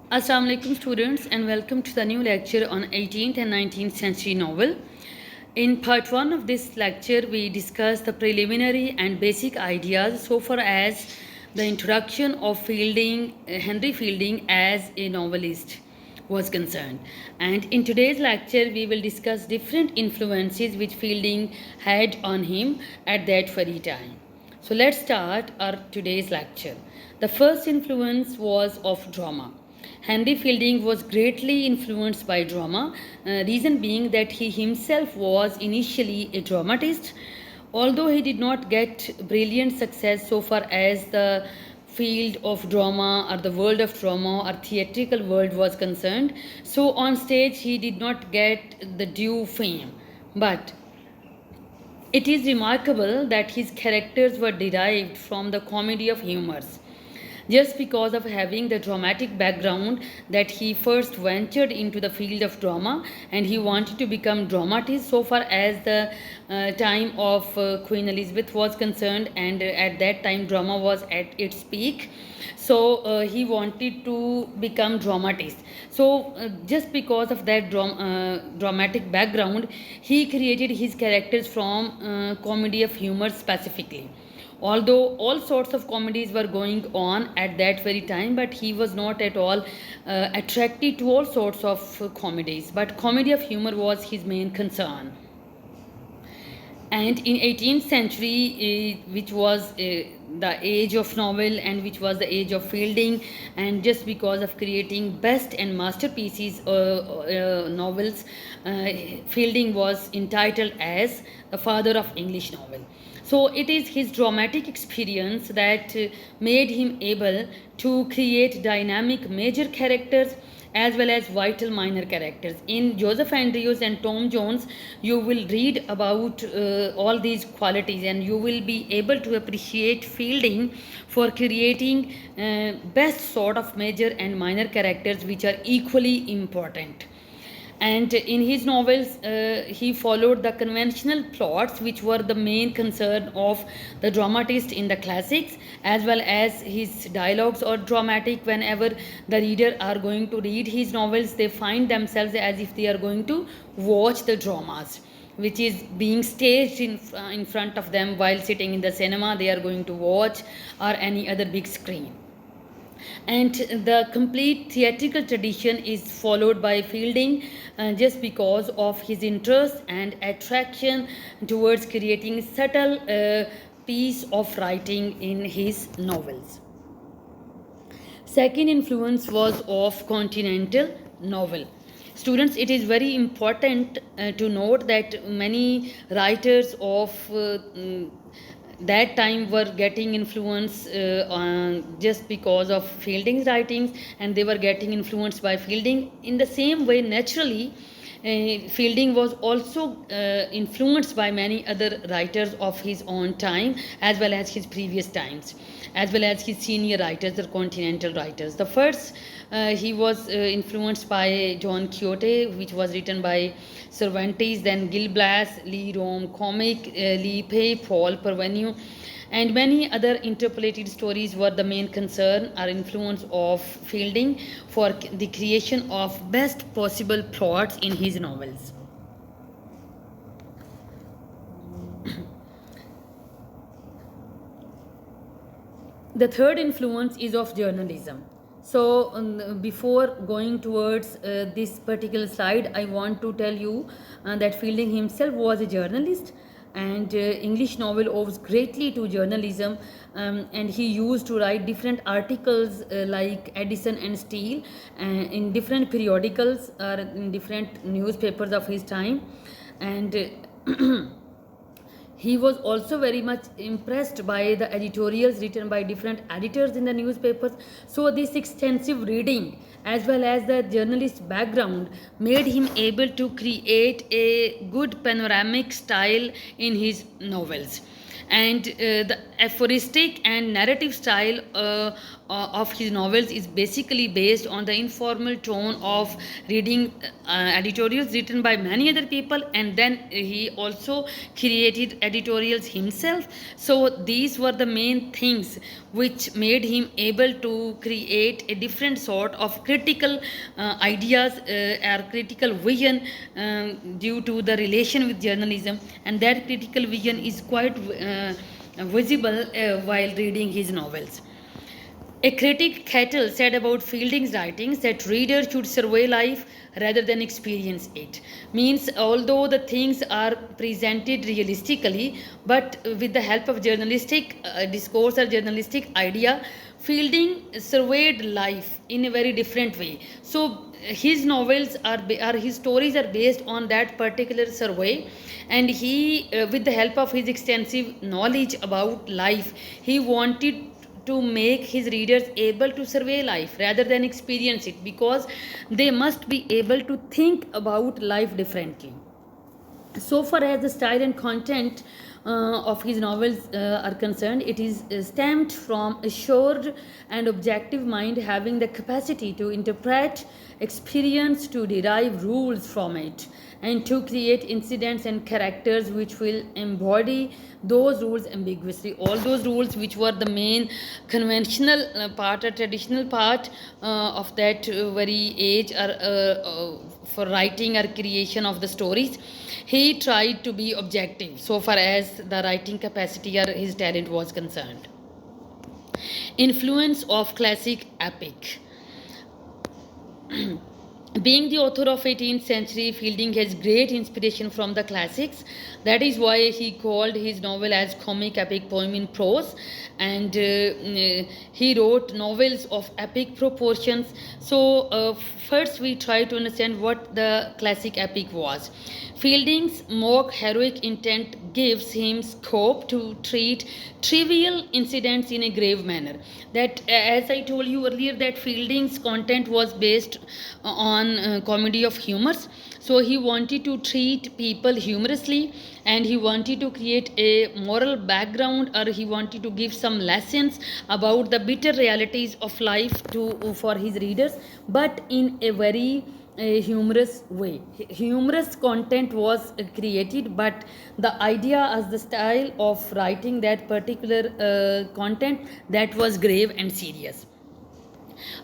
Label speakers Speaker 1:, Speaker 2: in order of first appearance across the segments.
Speaker 1: Assalamu alaikum students, and welcome to the new lecture on 18th and 19th century novel. In part 1 of this lecture, we discuss the preliminary and basic ideas so far as the introduction of Henry Fielding as a novelist was concerned. And in today's lecture, we will discuss different influences which Fielding had on him at that very time. So let's start our today's lecture. The first influence was of drama. Henry Fielding was greatly influenced by drama, reason being that he himself was initially a dramatist. Although he did not get brilliant success so far as the field of drama or the world of drama or theatrical world was concerned, so on stage he did not get the due fame. But it is remarkable that his characters were derived from the comedy of humors. Just because of having the dramatic background that he first ventured into the field of drama and he wanted to become dramatist so far as the time of Queen Elizabeth was concerned, and at that time drama was at its peak. So he wanted to become dramatist. So just because of that dramatic background, he created his characters from comedy of humor specifically. Although all sorts of comedies were going on at that very time, but he was not at all attracted to all sorts of comedies, but comedy of humor was his main concern. And in 18th century, which was the age of novel and which was the age of Fielding, and just because of creating best and masterpieces novels, Fielding was entitled as the father of English novel. So it is his dramatic experience that made him able to create dynamic major characters as well as vital minor characters. In Joseph Andrews and Tom Jones, you will read about all these qualities and you will be able to appreciate Fielding for creating best sort of major and minor characters which are equally important. And in his novels, he followed the conventional plots which were the main concern of the dramatist in the classics, as well as his dialogues are dramatic. Whenever the reader are going to read his novels, they find themselves as if they are going to watch the dramas which is being staged in front of them while sitting in the cinema. They are going to watch, or any other big screen. And the complete theatrical tradition is followed by Fielding, just because of his interest and attraction towards creating subtle piece of writing in his novels. Second influence was of continental novel. Students, it is very important to note that many writers of that time were getting influence just because of Fielding's writings, and they were getting influenced by Fielding. In the same way, naturally, Fielding was also influenced by many other writers of his own time, as well as his previous times, as well as his senior writers, the continental writers. The first, he was influenced by Don Quixote, which was written by Cervantes, then Gil Blas, Lee Rome, comic Lepe, Paul Pervenue, and many other interpolated stories were the main concern or influence of Fielding for the creation of best possible plots in his novels. The third influence is of journalism. So before going towards this particular slide, I want to tell you that Fielding himself was a journalist, and English novel owes greatly to journalism, and he used to write different articles like Addison and Steele in different periodicals or in different newspapers of his time. And he was also very much impressed by the editorials written by different editors in the newspapers. So this extensive reading as well as the journalist background made him able to create a good panoramic style in his novels. And the aphoristic and narrative style of his novels is basically based on the informal tone of reading editorials written by many other people, and then he also created editorials himself. So these were the main things which made him able to create a different sort of critical ideas or critical vision due to the relation with journalism, and that critical vision is quite visible while reading his novels. A critic Kettle said about Fielding's writings that readers should survey life rather than experience it. Means, although the things are presented realistically, but with the help of journalistic discourse or journalistic idea, Fielding surveyed life in a very different way. So his novels are his stories are based on that particular survey, and he, with the help of his extensive knowledge about life, he wanted to make his readers able to survey life rather than experience it, because they must be able to think about life differently. So far as the style and content of his novels are concerned, it is stemmed from a sure and objective mind having the capacity to interpret experience, to derive rules from it, and to create incidents and characters which will embody those rules ambiguously. All those rules which were the main conventional part or traditional part of that very age, or for writing or creation of the stories, he tried to be objective so far as the writing capacity or his talent was concerned. Influence of classic epic. Being the author of 18th century, Fielding has great inspiration from the classics. That is why he called his novel as comic epic poem in prose, and he wrote novels of epic proportions. So first we try to understand what the classic epic was. Fielding's mock heroic intent gives him scope to treat trivial incidents in a grave manner. That, as I told you earlier, that Fielding's content was based on comedy of humors. So he wanted to treat people humorously, and he wanted to create a moral background, or he wanted to give some lessons about the bitter realities of life to for his readers, but in a very humorous way. Humorous content was created, but the idea as the style of writing that particular content, that was grave and serious.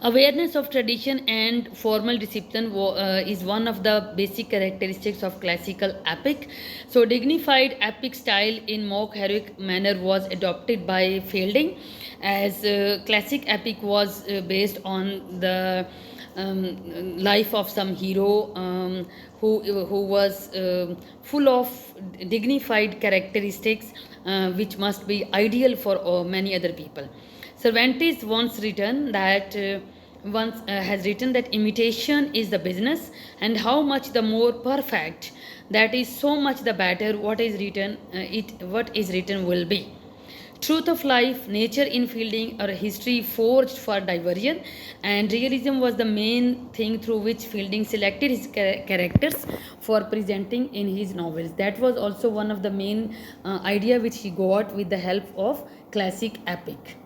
Speaker 1: Awareness of tradition and formal discipline is one of the basic characteristics of classical epic. So, dignified epic style in mock heroic manner was adopted by Fielding, as classic epic was based on the life of some hero who was full of dignified characteristics which must be ideal for many other people. Cervantes once has written that imitation is the business, and how much the more perfect, that is so much the better what is written. What is written will be. Truth of life, nature in Fielding, or history forged for diversion, and realism was the main thing through which Fielding selected his characters for presenting in his novels. That was also one of the main idea which he got with the help of classic epic.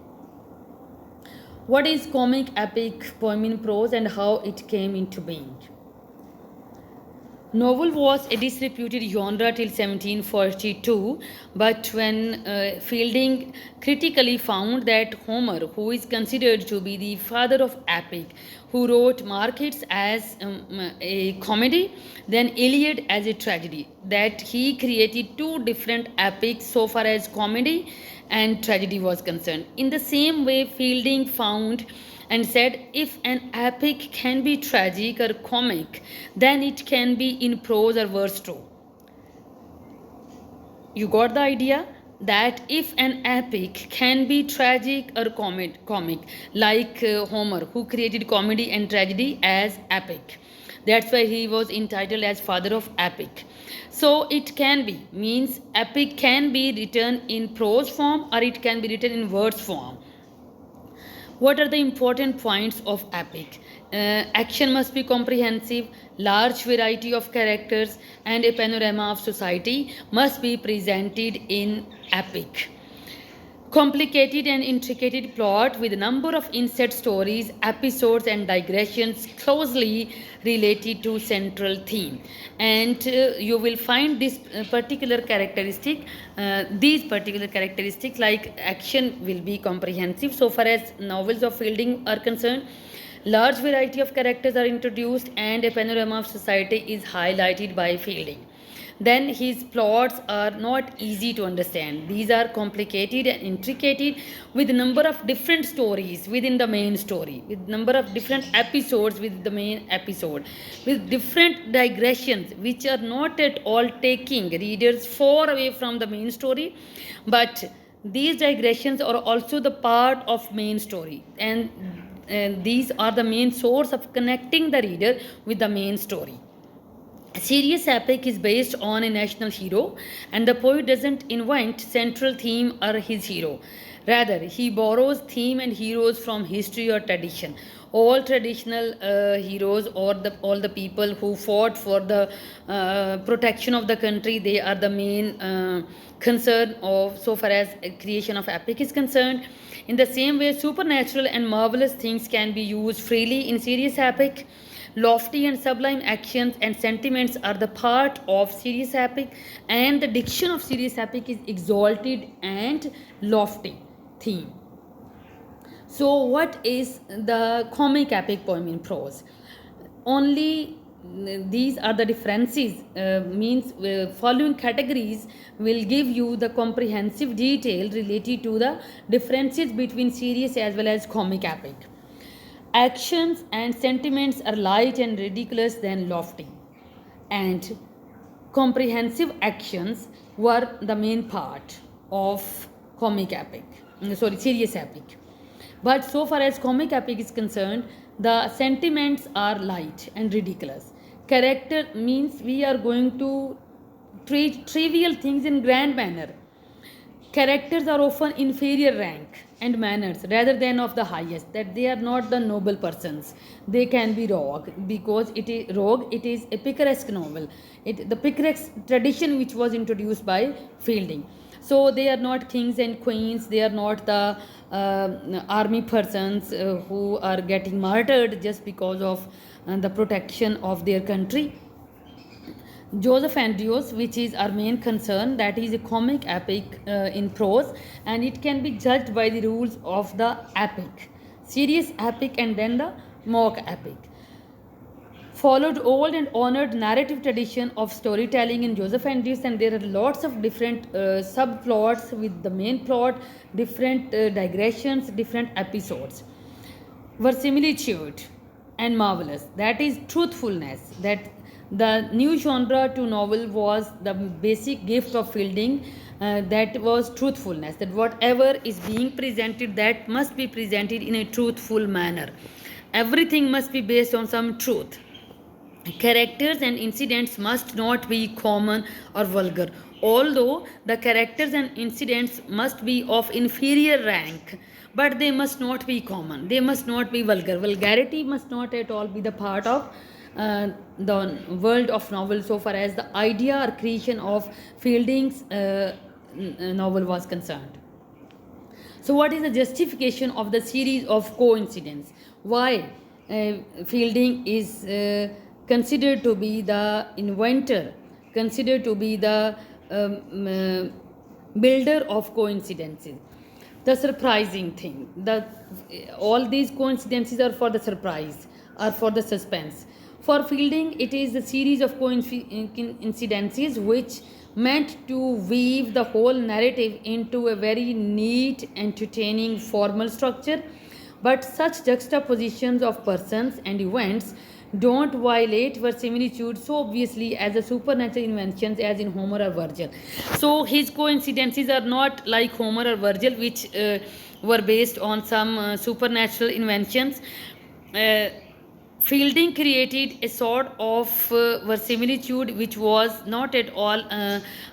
Speaker 1: What is comic epic poem in prose, and how it came into being? Novel was a disreputed genre till 1742, but when Fielding critically found that Homer, who is considered to be the father of epic, who wrote Markets as a comedy, then Iliad as a tragedy, that he created two different epics so far as comedy and tragedy was concerned. In the same way, Fielding found and said, if an epic can be tragic or comic, then it can be in prose or verse too. You got the idea? That if an epic can be tragic or comic, like Homer, who created comedy and tragedy as epic. That's why he was entitled as father of epic. So it can be, means epic can be written in prose form or it can be written in verse form. What are the important points of epic? Action must be comprehensive, large variety of characters, and a panorama of society must be presented in epic. complicated and intricate plot with a number of inset stories, episodes, and digressions closely related to central theme. And you will find this particular characteristic, these particular characteristics like action will be comprehensive so far as novels of Fielding are concerned. Large variety of characters are introduced and a panorama of society is highlighted by Fielding. Then his plots are not easy to understand. These are complicated and intricate with a number of different stories within the main story, with number of different episodes with the main episode, with different digressions which are not at all taking readers far away from the main story, but these digressions are also the part of main story, and these are the main source of connecting the reader with the main story. A serious epic is based on a national hero, and the poet doesn't invent central theme or his hero. Rather, he borrows theme and heroes from history or tradition. All traditional heroes or all the people who fought for the protection of the country, they are the main concern of so far as creation of epic is concerned. In the same way, supernatural and marvelous things can be used freely in serious epic. Lofty and sublime actions and sentiments are the part of serious epic, and the diction of serious epic is exalted and lofty theme. So, what is the comic epic poem in prose? Only these are the differences, means following categories will give you the comprehensive detail related to the differences between serious as well as comic epic. Actions and sentiments are light and ridiculous than lofty, and comprehensive actions were the main part of comic epic, serious epic. But so far as comic epic is concerned, the sentiments are light and ridiculous. Character means we are going to treat trivial things in grand manner. Characters are often inferior rank and manners rather than of the highest, that they are not the noble persons. They can be rogue, because it is a picaresque novel. The picaresque tradition which was introduced by Fielding. So they are not kings and queens, they are not the army persons who are getting martyred just because of the protection of their country. Joseph Andrews, which is our main concern, that is a comic epic in prose, and it can be judged by the rules of the epic, serious epic, and then the mock epic. Followed old and honored narrative tradition of storytelling in Joseph Andrews, and there are lots of different subplots with the main plot, different digressions, different episodes. Verisimilitude and marvelous, that is truthfulness, that the new genre to novel was the basic gift of Fielding, that was truthfulness, that whatever is being presented, that must be presented in a truthful manner. Everything must be based on some truth. Characters and incidents must not be common or vulgar, although the characters and incidents must be of inferior rank, but they must not be common, they must not be vulgar. Vulgarity must not at all be the part of the world of novel so far as the idea or creation of Fielding's novel was concerned. So, what is the justification of the series of coincidence? Why Fielding is considered to be the inventor, considered to be the builder of coincidences? The surprising thing, all these coincidences are for the surprise, are for the suspense. For Fielding, it is a series of coincidences which meant to weave the whole narrative into a very neat, entertaining, formal structure. But such juxtapositions of persons and events don't violate verisimilitude so obviously as a supernatural inventions as in Homer or Virgil. So his coincidences are not like Homer or Virgil, which were based on some supernatural inventions. Fielding created a sort of verisimilitude which was not at all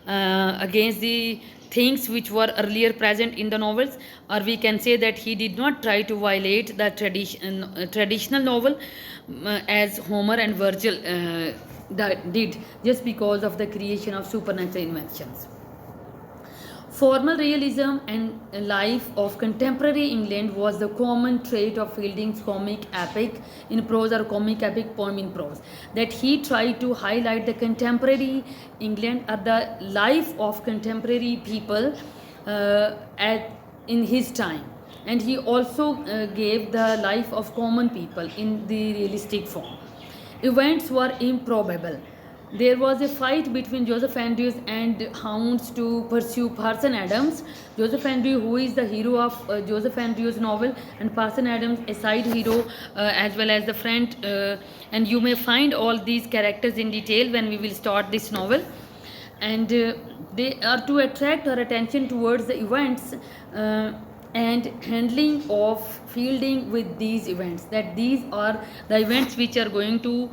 Speaker 1: against the things which were earlier present in the novels, or we can say that he did not try to violate the traditional novel as Homer and Virgil did, just because of the creation of supernatural inventions. Formal realism and life of contemporary England was the common trait of Fielding's comic epic in prose or comic epic poem in prose. That he tried to highlight the contemporary England or the life of contemporary people in his time. And he also gave the life of common people in the realistic form. Events were improbable. There was a fight between Joseph Andrews and hounds to pursue Parson Adams. Joseph Andrews, who is the hero of Joseph Andrews' novel, and Parson Adams, a side hero as well as the friend. And you may find all these characters in detail when we will start this novel. And they are to attract our attention towards the events and handling of Fielding with these events, that these are the events which are going to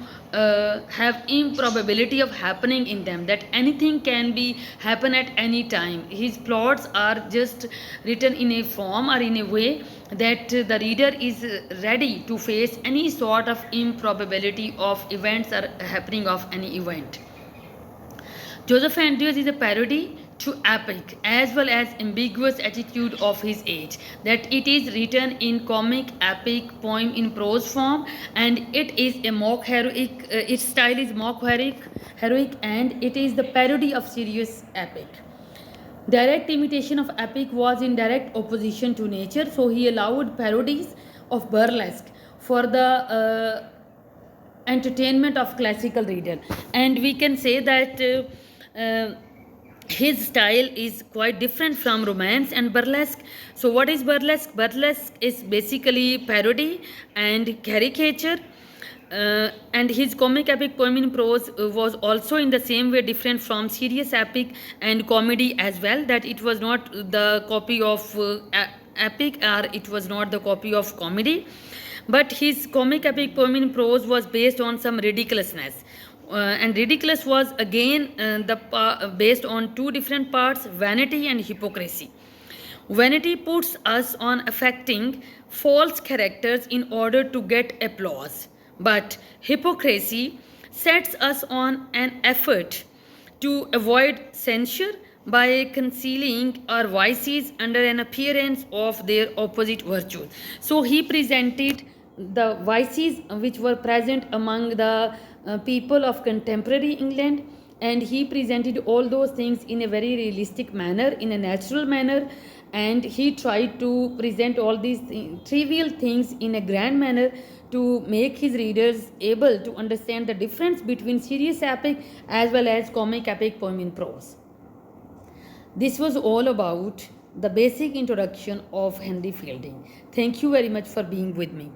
Speaker 1: have improbability of happening in them, that anything can be happen at any time. His plots are just written in a form or in a way that the reader is ready to face any sort of improbability of events or happening of any event. Joseph Andrews is a parody to epic as well as ambiguous attitude of his age, that it is written in comic epic poem in prose form, and it is a mock heroic, its style is mock heroic, and it is the parody of serious epic. Direct imitation of epic was in direct opposition to nature, so he allowed parodies of burlesque for the entertainment of classical reader. And we can say that his style is quite different from romance and burlesque. So what is burlesque? Burlesque is basically parody and caricature. And his comic epic poem in prose was also in the same way different from serious epic and comedy as well, that it was not the copy of epic, or it was not the copy of comedy, but his comic epic poem in prose was based on some ridiculousness. And ridiculous was again based on two different parts, vanity and hypocrisy. Vanity puts us on affecting false characters in order to get applause, but hypocrisy sets us on an effort to avoid censure by concealing our vices under an appearance of their opposite virtues. So he presented the vices which were present among the people of contemporary England, and he presented all those things in a very realistic manner, in a natural manner, and he tried to present all these trivial things in a grand manner to make his readers able to understand the difference between serious epic as well as comic epic poem in prose. This was all about the basic introduction of Henry Fielding. Thank you very much for being with me.